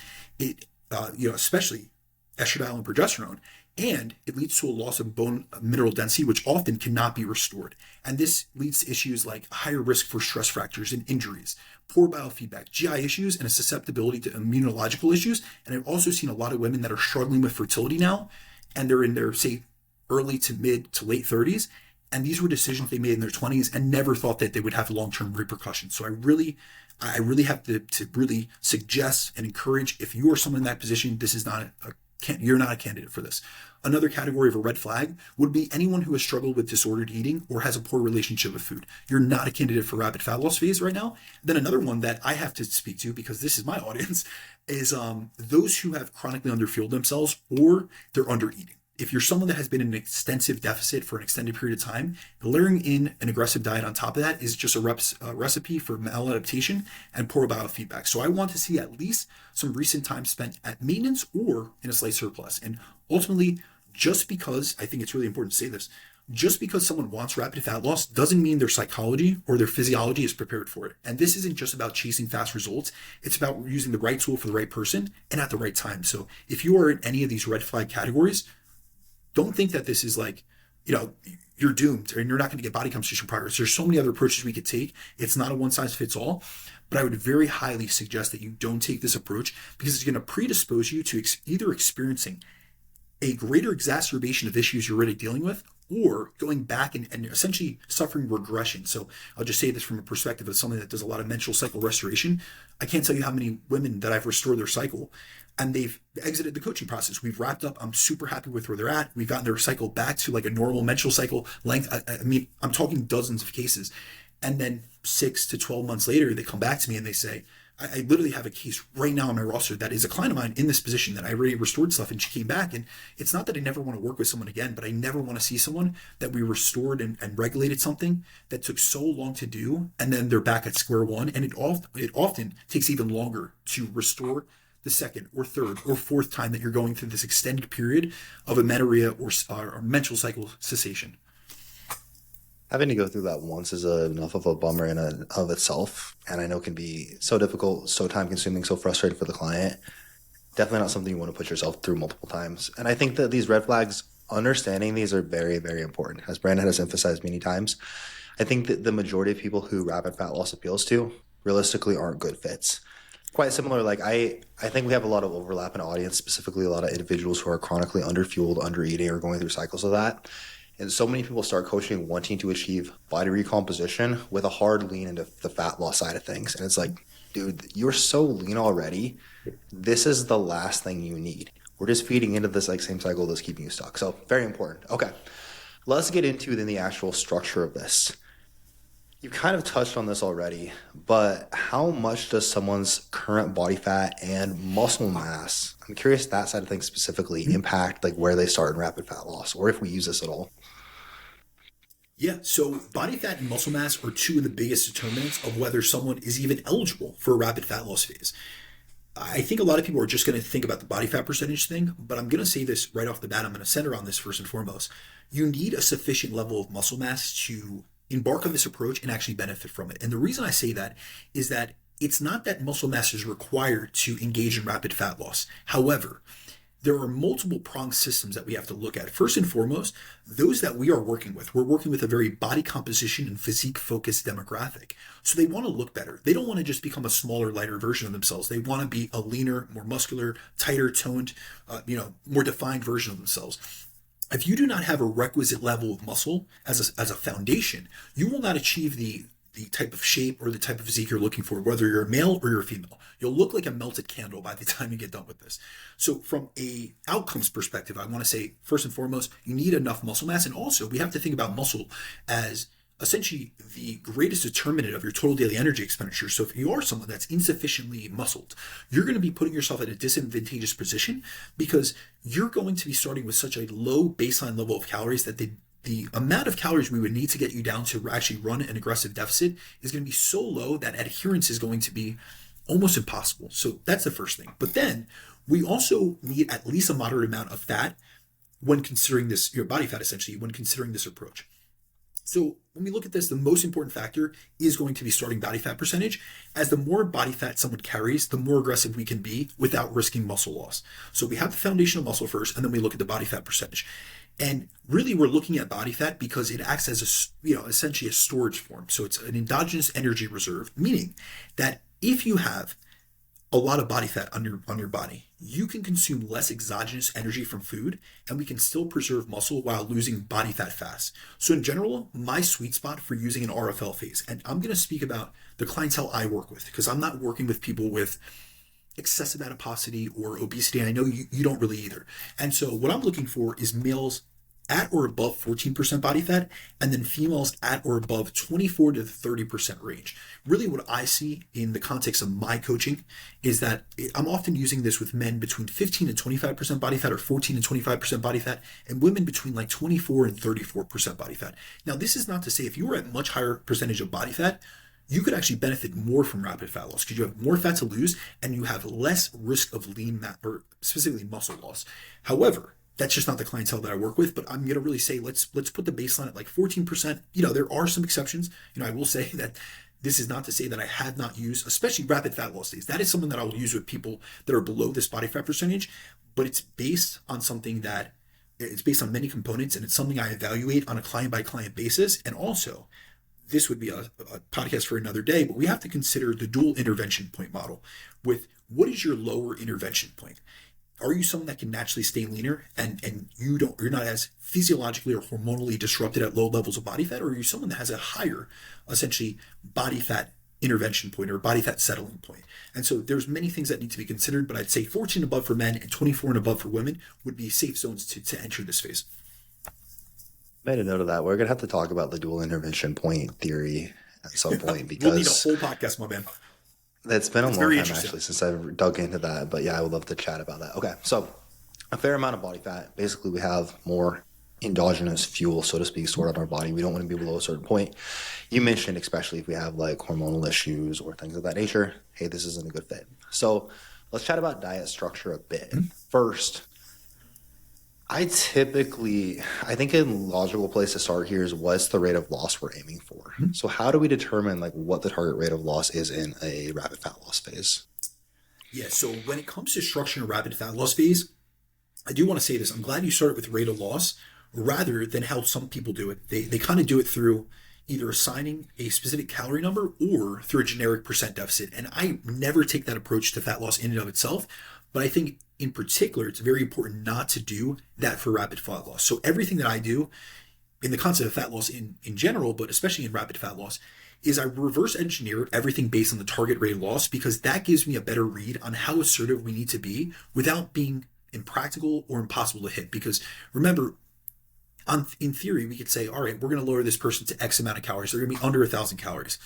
especially estradiol and progesterone, and it leads to a loss of bone mineral density, which often cannot be restored. And this leads to issues like higher risk for stress fractures and injuries, poor biofeedback, GI issues, and a susceptibility to immunological issues. And I've also seen a lot of women that are struggling with fertility now, and they're in their, say, early to mid to late 30s. And these were decisions they made in their 20s and never thought that they would have long-term repercussions. So I really have to really suggest and encourage, if you are someone in that position, this is you're not a candidate for this. Another category of a red flag would be anyone who has struggled with disordered eating or has a poor relationship with food. You're not a candidate for rapid fat loss phase right now. Then another one that I have to speak to, because this is my audience, is those who have chronically underfueled themselves or they're under eating. If you're someone that has been in an extensive deficit for an extended period of time, layering in an aggressive diet on top of that is just a recipe for maladaptation and poor biofeedback. So I want to see at least some recent time spent at maintenance or in a slight surplus. And ultimately, just because, I think it's really important to say this, just because someone wants rapid fat loss doesn't mean their psychology or their physiology is prepared for it. And this isn't just about chasing fast results. It's about using the right tool for the right person and at the right time. So if you are in any of these red flag categories, don't think that this is like, you're doomed and you're not going to get body composition progress. There's so many other approaches we could take. It's not a one size fits all, but I would very highly suggest that you don't take this approach because it's going to predispose you to either experiencing a greater exacerbation of issues you're already dealing with or going back and essentially suffering regression. So I'll just say this from a perspective of someone that does a lot of menstrual cycle restoration. I can't tell you how many women that I've restored their cycle. and they've exited the coaching process. We've wrapped up. I'm super happy with where they're at. We've gotten their cycle back to like a normal menstrual cycle length. I mean, I'm talking dozens of cases. And then 6 to 12 months later, they come back to me and they say, I literally have a case right now on my roster that is a client of mine in this position that I already restored stuff, and she came back. And it's not that I never want to work with someone again, but I never want to see someone that we restored and regulated something that took so long to do, and then they're back at square one. And it often takes even longer to restore the second or third or fourth time that you're going through this extended period of amenorrhea or menstrual cycle cessation. Having to go through that once is enough of a bummer in and of itself, and I know can be so difficult, so time consuming, so frustrating for the client. Definitely not something you want to put yourself through multiple times. And I think that these red flags, understanding these are very, very important. As Brandon has emphasized many times, I think that the majority of people who rapid fat loss appeals to realistically aren't good fits. Quite similar, like I think we have a lot of overlap in audience, specifically a lot of individuals who are chronically underfueled, under eating, or going through cycles of that. And so many people start coaching wanting to achieve body recomposition with a hard lean into the fat loss side of things. And it's like, dude, you're so lean already. This is the last thing you need. We're just feeding into this like same cycle that's keeping you stuck. So very important. Okay, let's get into then the actual structure of this. You kind of touched on this already, but how much does someone's current body fat and muscle mass, I'm curious that side of things specifically, impact like where they start in rapid fat loss, or if we use this at all? Yeah, so body fat and muscle mass are two of the biggest determinants of whether someone is even eligible for a rapid fat loss phase. I think a lot of people are just going to think about the body fat percentage thing, but I'm going to say this right off the bat. I'm going to center on this first and foremost. You need a sufficient level of muscle mass to embark on this approach and actually benefit from it. And the reason I say that is that it's not that muscle mass is required to engage in rapid fat loss. However, there are multiple pronged systems that we have to look at. First and foremost, those that we are working with, we're working with a very body composition and physique focused demographic. So they want to look better. They don't want to just become a smaller, lighter version of themselves. They want to be a leaner, more muscular, tighter toned, more defined version of themselves. If you do not have a requisite level of muscle as a foundation, you will not achieve the type of shape or the type of physique you're looking for, whether you're a male or you're a female. You'll look like a melted candle by the time you get done with this. So from a outcomes perspective, I want to say, first and foremost, you need enough muscle mass. And also we have to think about muscle as essentially the greatest determinant of your total daily energy expenditure. So if you are someone that's insufficiently muscled, you're going to be putting yourself at a disadvantageous position because you're going to be starting with such a low baseline level of calories that the amount of calories we would need to get you down to actually run an aggressive deficit is going to be so low that adherence is going to be almost impossible. So that's the first thing. But then we also need at least a moderate amount of fat when considering this, your body fat essentially, when considering this approach. So when we look at this, the most important factor is going to be starting body fat percentage. As the more body fat someone carries, the more aggressive we can be without risking muscle loss. So we have the foundational muscle first, and then we look at the body fat percentage. And really, we're looking at body fat because it acts as essentially a storage form. So it's an endogenous energy reserve, meaning that if you have a lot of body fat on your body, you can consume less exogenous energy from food, and we can still preserve muscle while losing body fat fast. So in general, my sweet spot for using an RFL phase, and I'm going to speak about the clientele I work with because I'm not working with people with excessive adiposity or obesity. I know you don't really either. And so what I'm looking for is males at or above 14% body fat, and then females at or above 24 to 30% range. Really what I see in the context of my coaching is that I'm often using this with men between 15 and 25% body fat or 14 and 25% body fat, and women between like 24 and 34% body fat. Now, this is not to say if you were at much higher percentage of body fat, you could actually benefit more from rapid fat loss because you have more fat to lose and you have less risk of lean mass or specifically muscle loss. However, that's just not the clientele that I work with, but I'm going to really say, let's put the baseline at like 14%. There are some exceptions. I will say that this is not to say that I have not used, especially rapid fat loss days. That is something that I will use with people that are below this body fat percentage, but it's based on it's based on many components, and it's something I evaluate on a client by client basis. And also, this would be a podcast for another day, but we have to consider the dual intervention point model with what is your lower intervention point? Are you someone that can naturally stay leaner and you're not as physiologically or hormonally disrupted at low levels of body fat, or are you someone that has a higher, essentially, body fat intervention point or body fat settling point. And so there's many things that need to be considered, but I'd say 14 and above for men and 24 and above for women would be safe zones to enter this phase. Made a note of that. We're gonna have to talk about the dual intervention point theory at some point We'll need a because whole podcast, my man. it's been a long very time interesting. actually since I've dug into that. But yeah, I would love to chat about that. Okay, so a fair amount of body fat. Basically, we have more endogenous fuel, so to speak, stored in our body. We don't want to be below a certain point. You mentioned, especially if we have like hormonal issues or things of that nature, hey, this isn't a good fit. So let's chat about diet structure a bit. First, I think a logical place to start here is what's the rate of loss we're aiming for. So how do we determine like what the target rate of loss is in a rapid fat loss phase? Yeah, so when it comes to structuring a rapid fat loss phase, I do want to say this. I'm glad you started with rate of loss rather than how some people do it. They kind of do it through either assigning a specific calorie number or through a generic percent deficit. And I never take that approach to fat loss in and of itself. But I think in particular, it's very important not to do that for rapid fat loss. So everything that I do in the concept of fat loss in general, but especially in rapid fat loss, is I reverse engineer everything based on the target rate of loss, because that gives me a better read on how assertive we need to be without being impractical or impossible to hit. Because remember, in theory, we could say, all right, we're going to lower this person to X amount of calories. They're going to be under 1,000 calories.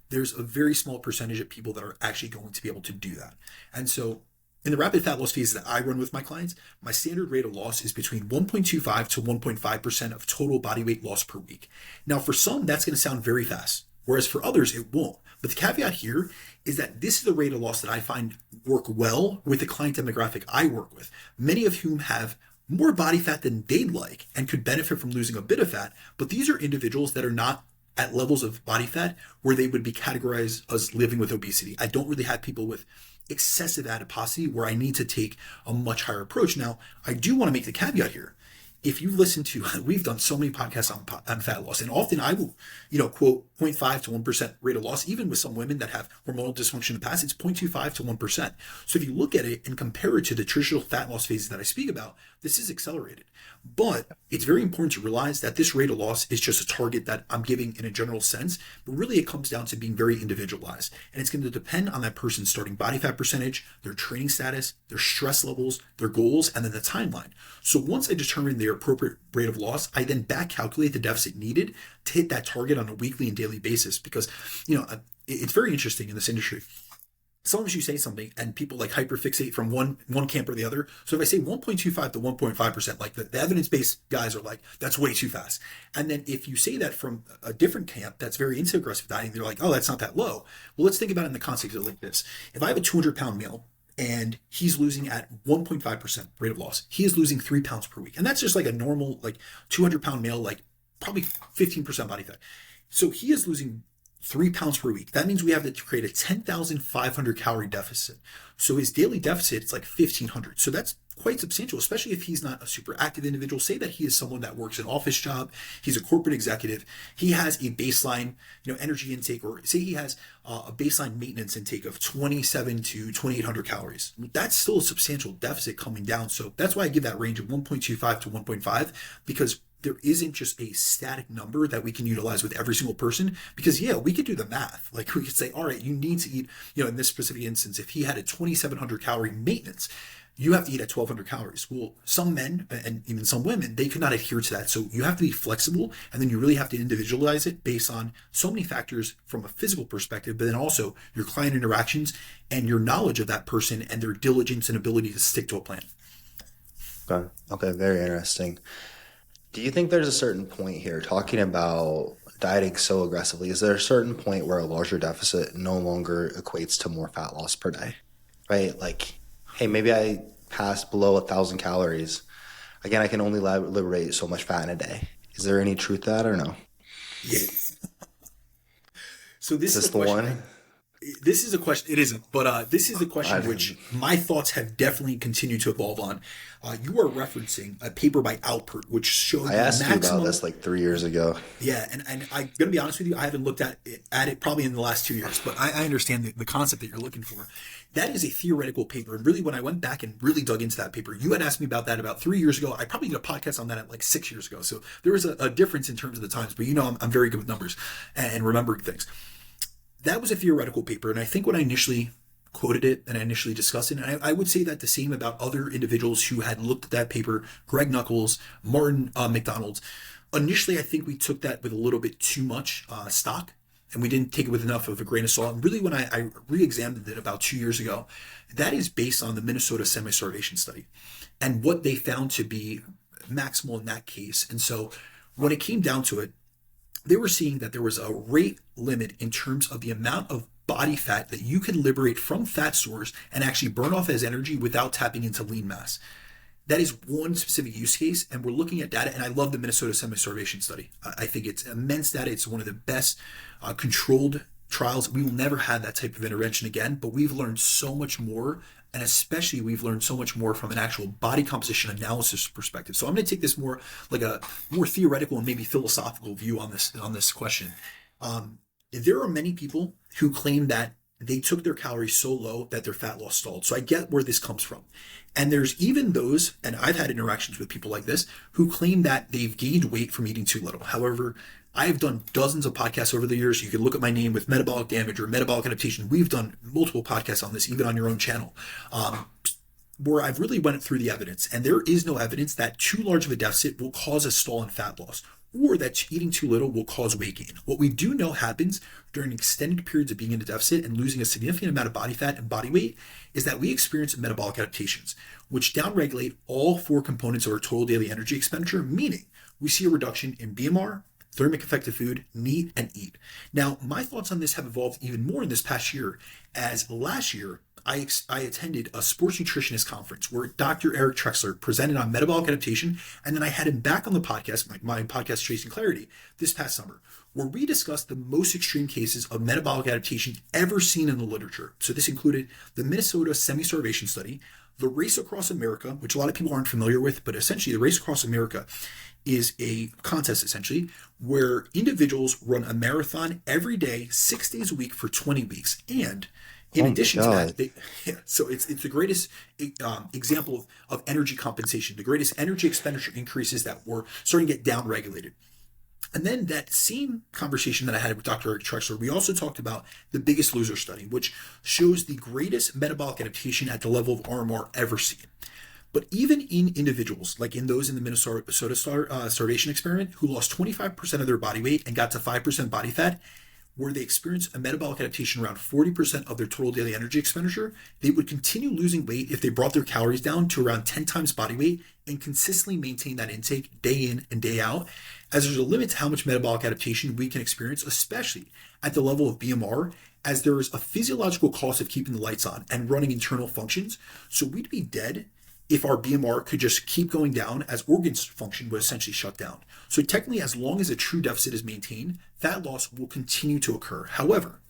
There's a very small percentage of people that are actually going to be able to do that. And so in the rapid fat loss phase that I run with my clients, my standard rate of loss is between 1.25 to 1.5% of total body weight loss per week. Now, for some, that's going to sound very fast, whereas for others, it won't. But the caveat here is that this is the rate of loss that I find work well with the client demographic I work with, many of whom have more body fat than they'd like and could benefit from losing a bit of fat. But these are individuals that are not at levels of body fat where they would be categorized as living with obesity. I don't really have people with excessive adiposity where I need to take a much higher approach. Now, I do want to make the caveat here. If you listen to, we've done so many podcasts on fat loss, and often I will, quote 0.5 to 1% rate of loss. Even with some women that have hormonal dysfunction in the past, it's 0.25 to 1%. So if you look at it and compare it to the traditional fat loss phases that I speak about, this is accelerated. But it's very important to realize that this rate of loss is just a target that I'm giving in a general sense, but really it comes down to being very individualized. And it's going to depend on that person's starting body fat percentage, their training status, their stress levels, their goals, and then the timeline. So once I determine their appropriate rate of loss, I then back calculate the deficit needed to hit that target on a weekly and daily basis. Because, it's very interesting in this industry. Sometimes you say something and people like hyperfixate from one camp or the other. So if I say 1.25 to 1.5%, like the evidence-based guys are like, that's way too fast. And then if you say that from a different camp that's very into aggressive dieting, they're like, oh, that's not that low. Well, let's think about it in the context of like this. If I have a 200-pound male and he's losing at 1.5% rate of loss, he is losing 3 pounds per week. And that's just like a normal, like 200-pound male, like probably 15% body fat. So he is losing 3 pounds per week. That means we have to create a 10,500 calorie deficit. So his daily deficit is like 1,500. So that's quite substantial, especially if he's not a super active individual. Say that he is someone that works an office job, he's a corporate executive, he has a baseline, energy intake, or say he has a baseline maintenance intake of 27 to 2,800 calories. That's still a substantial deficit coming down. So that's why I give that range of 1.25 to 1.5, because there isn't just a static number that we can utilize with every single person, because we could do the math. Like we could say, all right, you need to eat, in this specific instance, if he had a 2,700 calorie maintenance, you have to eat at 1,200 calories. Well, some men and even some women, they could not adhere to that. So you have to be flexible, and then you really have to individualize it based on so many factors from a physical perspective, but then also your client interactions and your knowledge of that person and their diligence and ability to stick to a plan. Okay, very interesting. Do you think there's a certain point here, talking about dieting so aggressively, is there a certain point where a larger deficit no longer equates to more fat loss per day, right? Like, hey, maybe I passed below 1,000 calories. Again, I can only liberate so much fat in a day. Is there any truth to that or no? Yes. So this Is is the one? This is a question. It isn't, but this is the question which my thoughts have definitely continued to evolve on. You are referencing a paper by Alpert, which showed I asked you about this like 3 years ago. Yeah, and I'm going to be honest with you, I haven't looked at it probably in the last 2 years, but I understand the concept that you're looking for. That is a theoretical paper, and really when I went back and really dug into that paper, you had asked me about that about 3 years ago. I probably did a podcast on that at like 6 years ago, so there was a difference in terms of the times, but I'm very good with numbers and remembering things. that was a theoretical paper. And I think when I initially quoted it and I initially discussed it, and I would say that the same about other individuals who had looked at that paper, Greg Nuckols, Martin McDonald. Initially, I think we took that with a little bit too much stock, and we didn't take it with enough of a grain of salt. And really, when I re-examined it about 2 years ago, that is based on the Minnesota semi-starvation study and what they found to be maximal in that case. And so when it came down to it, they were seeing that there was a rate limit in terms of the amount of body fat that you could liberate from fat stores and actually burn off as energy without tapping into lean mass. That is one specific use case, and we're looking at data, and I love the Minnesota semi-starvation study. I think it's immense data. It's one of the best controlled trials. We will never have that type of intervention again, but we've learned so much more, and especially we've learned so much more from an actual body composition analysis perspective. So I'm going to take this more like a more theoretical and maybe philosophical view on this question. There are many people who claim that they took their calories so low that their fat loss stalled. So I get where this comes from. And there's even those, and I've had interactions with people like this, who claim that they've gained weight from eating too little. However, I have done dozens of podcasts over the years. You can look at my name with metabolic damage or metabolic adaptation. We've done multiple podcasts on this, even on your own channel, where I've really went through the evidence. And there is no evidence that too large of a deficit will cause a stall in fat loss, or that eating too little will cause weight gain. What we do know happens during extended periods of being in a deficit and losing a significant amount of body fat and body weight is that we experience metabolic adaptations, which downregulate all four components of our total daily energy expenditure, meaning we see a reduction in BMR, thermic effective food, NEAT, and EAT. Now, my thoughts on this have evolved even more in this past year, as last year, I attended a sports nutritionist conference where Dr. Eric Trexler presented on metabolic adaptation, and then I had him back on the podcast, my podcast Chasing Clarity, this past summer, where we discussed the most extreme cases of metabolic adaptation ever seen in the literature. So this included the Minnesota semi-starvation study, the Race Across America, which a lot of people aren't familiar with, but essentially the Race Across America is a contest essentially where individuals run a marathon every day, 6 days a week for 20 weeks. And in addition to that, so it's the greatest example of energy compensation, the greatest energy expenditure increases that were starting to get down-regulated. And then that same conversation that I had with Dr. Eric Trexler, we also talked about the Biggest Loser study, which shows the greatest metabolic adaptation at the level of RMR ever seen. But even in individuals, like in those in the Minnesota starvation experiment, who lost 25% of their body weight and got to 5% body fat, where they experienced a metabolic adaptation around 40% of their total daily energy expenditure, they would continue losing weight if they brought their calories down to around 10 times body weight and consistently maintain that intake day in and day out, as there's a limit to how much metabolic adaptation we can experience, especially at the level of BMR, as there is a physiological cost of keeping the lights on and running internal functions. So we'd be dead if our BMR could just keep going down as organs function would essentially shut down. So technically, as long as a true deficit is maintained, fat loss will continue to occur. However,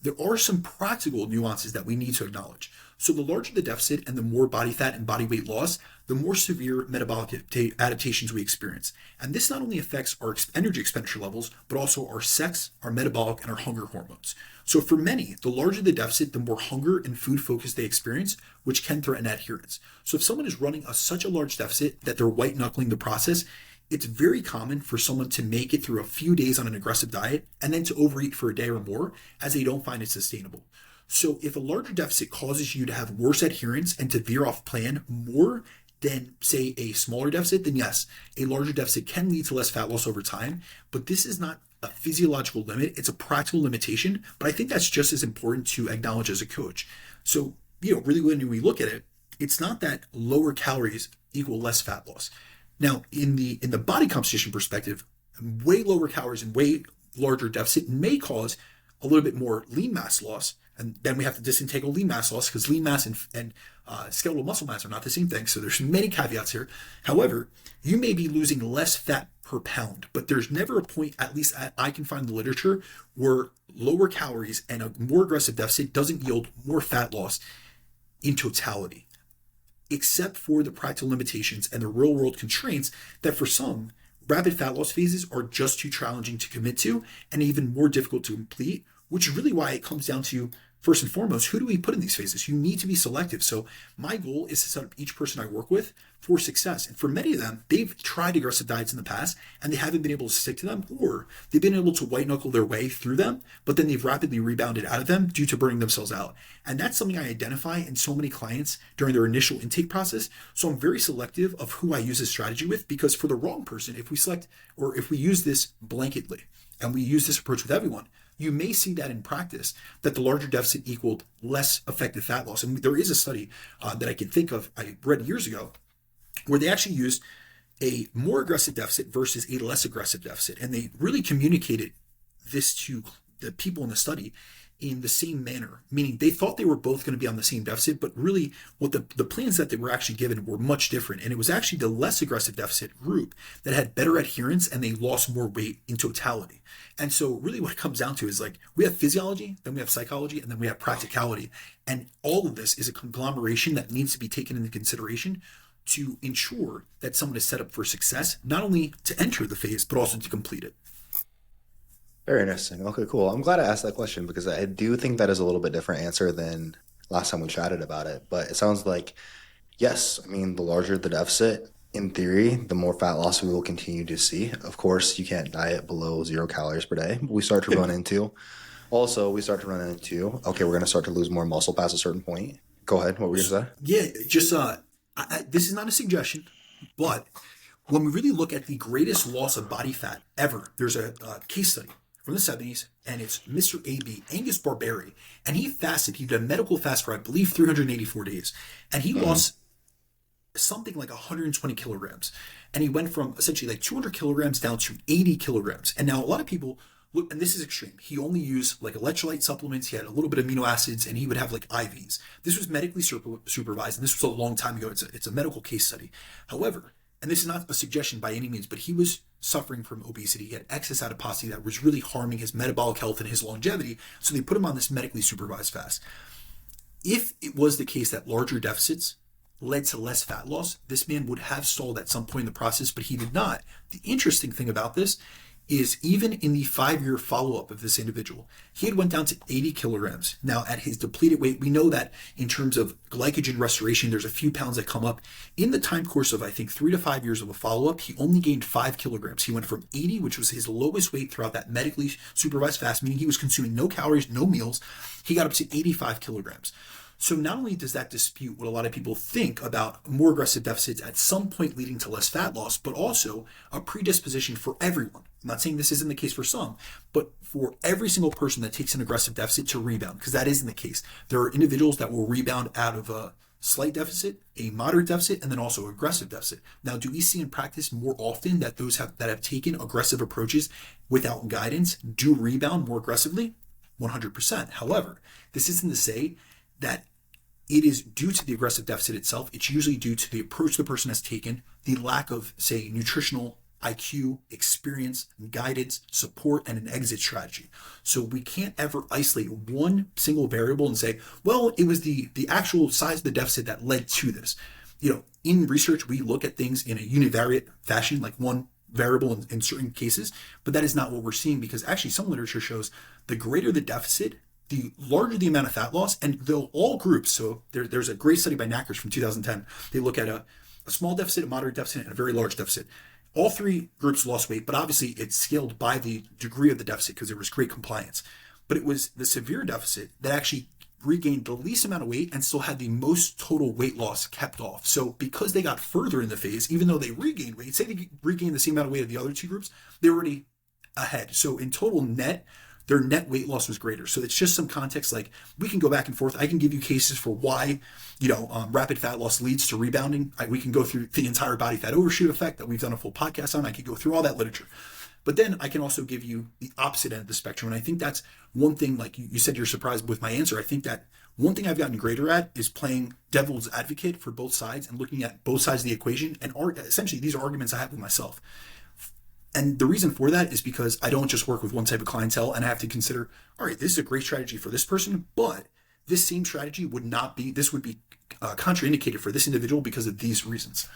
there are some practical nuances that we need to acknowledge. So the larger the deficit and the more body fat and body weight loss, the more severe metabolic adaptations we experience. And this not only affects our energy expenditure levels, but also our sex, our metabolic, and our hunger hormones. So for many, the larger the deficit, the more hunger and food focus they experience, which can threaten adherence. So if someone is running such a large deficit that they're white knuckling the process, it's very common for someone to make it through a few days on an aggressive diet and then to overeat for a day or more, as they don't find it sustainable. So if a larger deficit causes you to have worse adherence and to veer off plan more than, say, a smaller deficit, then yes, a larger deficit can lead to less fat loss over time. But this is not a physiological limit. It's a practical limitation. But I think that's just as important to acknowledge as a coach. So, really when we look at it, it's not that lower calories equal less fat loss. Now, in the body composition perspective, way lower calories and way larger deficit may cause a little bit more lean mass loss. And then we have to disentangle lean mass loss because lean mass and skeletal muscle mass are not the same thing. So there's many caveats here. However, you may be losing less fat per pound, but there's never a point, at least I can find in the literature, where lower calories and a more aggressive deficit doesn't yield more fat loss in totality, except for the practical limitations and the real world constraints that for some, rapid fat loss phases are just too challenging to commit to and even more difficult to complete, which is really why it comes down to first and foremost, who do we put in these phases? You need to be selective. So my goal is to set up each person I work with for success. And for many of them, they've tried aggressive diets in the past and they haven't been able to stick to them, or they've been able to white knuckle their way through them, but then they've rapidly rebounded out of them due to burning themselves out. And that's something I identify in so many clients during their initial intake process. So I'm very selective of who I use this strategy with, because for the wrong person, if we select, or if we use this blanketly and we use this approach with everyone, you may see that in practice, that the larger deficit equaled less effective fat loss. And there is a study that I can think of, I read years ago, where they actually used a more aggressive deficit versus a less aggressive deficit. And they really communicated this to the people in the study in the same manner, meaning they thought they were both going to be on the same deficit, but really what the plans that they were actually given were much different. And it was actually the less aggressive deficit group that had better adherence and they lost more weight in totality. And so really what it comes down to is, like, we have physiology, then we have psychology, and then we have practicality. And all of this is a conglomeration that needs to be taken into consideration to ensure that someone is set up for success, not only to enter the phase, but also to complete it. Very interesting. Okay, cool. I'm glad I asked that question because I do think that is a little bit different answer than last time we chatted about it. But it sounds like, yes, I mean, the larger the deficit, in theory, the more fat loss we will continue to see. Of course, you can't diet below 0 calories per day. We start to run into, okay, we're going to start to lose more muscle past a certain point. Go ahead. What were you going to say? Yeah, just this is not a suggestion, but when we really look at the greatest loss of body fat ever, there's a case study from the 70s, and it's Mr. A.B., Angus Barberi, and he fasted. He did a medical fast for, I believe, 384 days, and he lost something like 120 kilograms, and he went from essentially like 200 kilograms down to 80 kilograms. And now a lot of people look, and this is extreme, he only used like electrolyte supplements, he had a little bit of amino acids, and he would have like IVs. This was medically supervised, and this was a long time ago. It's a medical case study. However, and this is not a suggestion by any means, but he was suffering from obesity. He had excess adiposity that was really harming his metabolic health and his longevity. So they put him on this medically supervised fast. If it was the case that larger deficits led to less fat loss, this man would have stalled at some point in the process, but he did not. The interesting thing about this is, even in the 5-year follow-up of this individual, he had went down to 80 kilograms. Now, at his depleted weight, we know that in terms of glycogen restoration, there's a few pounds that come up. In the time course of, I think, 3 to 5 years of a follow-up, he only gained 5 kilograms. He went from 80, which was his lowest weight throughout that medically supervised fast, meaning he was consuming no calories, no meals. He got up to 85 kilograms. So not only does that dispute what a lot of people think about more aggressive deficits at some point leading to less fat loss, but also a predisposition for everyone. I'm not saying this isn't the case for some, but for every single person that takes an aggressive deficit to rebound, because that isn't the case. There are individuals that will rebound out of a slight deficit, a moderate deficit, and then also aggressive deficit. Now, do we see in practice more often that those that have taken aggressive approaches without guidance do rebound more aggressively? 100%. However, this isn't to say that it is due to the aggressive deficit itself. It's usually due to the approach the person has taken, the lack of, say, nutritional IQ, experience, guidance, support, and an exit strategy. So we can't ever isolate one single variable and say, well, it was the actual size of the deficit that led to this. In research, we look at things in a univariate fashion, like one variable in certain cases, but that is not what we're seeing, because actually some literature shows the greater the deficit, the larger the amount of fat loss. And though all groups, so there's a great study by Knackers from 2010, they look at a small deficit, a moderate deficit, and a very large deficit. All three groups lost weight, but obviously it's scaled by the degree of the deficit because there was great compliance. But it was the severe deficit that actually regained the least amount of weight and still had the most total weight loss kept off. So because they got further in the phase, even though they regained weight, say they regained the same amount of weight of the other two groups, they were already ahead. So in total net, their net weight loss was greater. So it's just some context. Like, we can go back and forth. I can give you cases for why, rapid fat loss leads to rebounding. We can go through the entire body fat overshoot effect that we've done a full podcast on. I could go through all that literature. But then I can also give you the opposite end of the spectrum. And I think that's one thing, like you said, you're surprised with my answer. I think that one thing I've gotten greater at is playing devil's advocate for both sides and looking at both sides of the equation. And essentially, these are arguments I have with myself. And the reason for that is because I don't just work with one type of clientele, and I have to consider, all right, this is a great strategy for this person, but this same strategy would be contraindicated for this individual because of these reasons.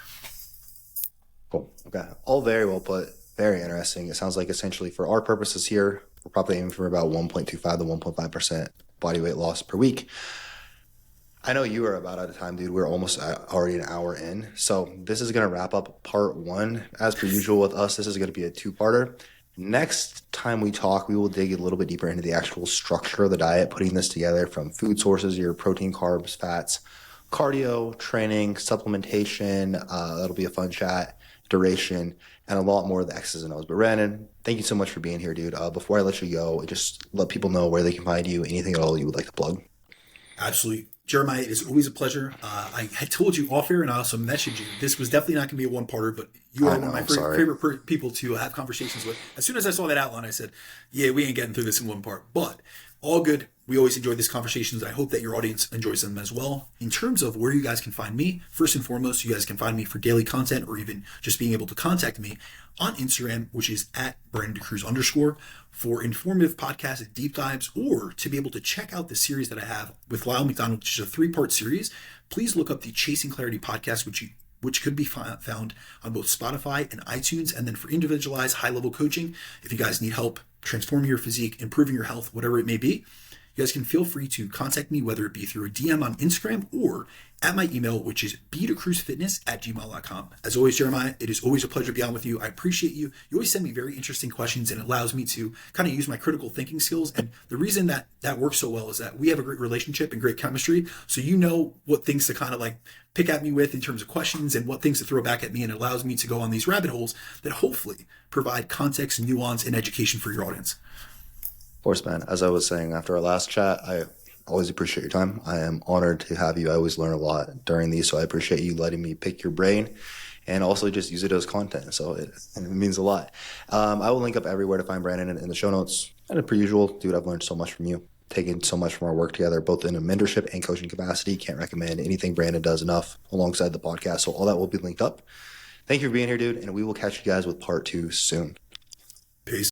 Cool. Okay. All very well put. Very interesting. It sounds like essentially for our purposes here, we're probably aiming for about 1.25 to 1.5% body weight loss per week. I know you are about out of time, dude. We're almost already an hour in. So this is going to wrap up part one. As per usual with us, this is going to be a two-parter. Next time we talk, we will dig a little bit deeper into the actual structure of the diet, putting this together from food sources, your protein, carbs, fats, cardio, training, supplementation. That'll be a fun chat, duration, and a lot more of the X's and O's. But Brandon, thank you so much for being here, dude. Before I let you go, just let people know where they can find you, anything at all you would like to plug. Absolutely. Jeremiah, it is always a pleasure. I had told you off air and I also messaged you. This was definitely not going to be a one-parter, but you are one of my favorite people to have conversations with. As soon as I saw that outline, I said, yeah, we ain't getting through this in one part. But all good. We always enjoy these conversations. I hope that your audience enjoys them as well. In terms of where you guys can find me, first and foremost, you guys can find me for daily content or even just being able to contact me on Instagram, which is at Brandon DaCruz_ for informative podcasts, deep dives, or to be able to check out the series that I have with Lyle McDonald, which is a 3-part series. Please look up the Chasing Clarity podcast, which could be found on both Spotify and iTunes. And then for individualized high-level coaching, if you guys need help transforming your physique, improving your health, whatever it may be, you guys can feel free to contact me, whether it be through a DM on Instagram or at my email, which is bdacruzfitness@gmail.com. As always, Jeremiah, it is always a pleasure to be on with you. I appreciate you. You always send me very interesting questions, and it allows me to kind of use my critical thinking skills. And the reason that works so well is that we have a great relationship and great chemistry. So you know what things to kind of like pick at me with in terms of questions and what things to throw back at me. And it allows me to go on these rabbit holes that hopefully provide context, nuance, and education for your audience. Of course, man. As I was saying after our last chat, I always appreciate your time. I am honored to have you. I always learn a lot during these, so I appreciate you letting me pick your brain and also just use it as content. So it means a lot. I will link up everywhere to find Brandon in the show notes. And per usual, dude, I've learned so much from you. Taken so much from our work together, both in a mentorship and coaching capacity. Can't recommend anything Brandon does enough alongside the podcast. So all that will be linked up. Thank you for being here, dude, and we will catch you guys with part 2 soon. Peace.